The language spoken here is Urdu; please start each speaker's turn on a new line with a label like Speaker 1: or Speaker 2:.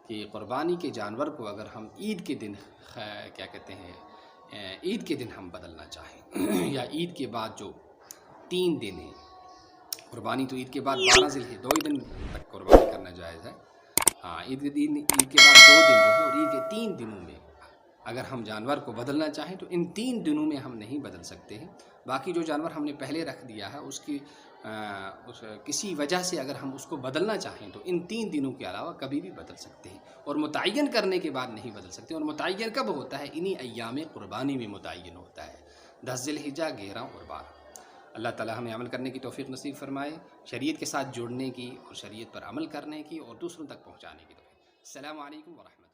Speaker 1: کہ قربانی کے جانور کو اگر ہم عید کے دن کیا کہتے ہیں عید کے دن ہم بدلنا چاہیں یا عید کے بعد جو 3 دن ہیں، قربانی تو عید کے بعد 12 ذی الحجہ 2 دن تک قربانی کرنا جائز ہے۔ ہاں، عید کے بعد 2 دن جو ہے اور عید کے 3 دنوں میں اگر ہم جانور کو بدلنا چاہیں تو ان 3 دنوں میں ہم نہیں بدل سکتے ہیں۔ باقی جو جانور ہم نے پہلے رکھ دیا ہے اس کی کسی وجہ سے اگر ہم اس کو بدلنا چاہیں تو ان 3 دنوں کے علاوہ کبھی بھی بدل سکتے ہیں، اور متعین کرنے کے بعد نہیں بدل سکتے۔ اور متعین کب ہوتا ہے؟ انہی ایام قربانی میں متعین ہوتا ہے، 10 ذی الحجہ، 11 اور 12۔ اللہ تعالی ہمیں عمل کرنے کی توفیق نصیب فرمائے، شریعت کے ساتھ جڑنے کی اور شریعت پر عمل کرنے کی اور دوسروں تک پہنچانے کی توفیق۔ السلام علیکم ورحمۃ اللہ۔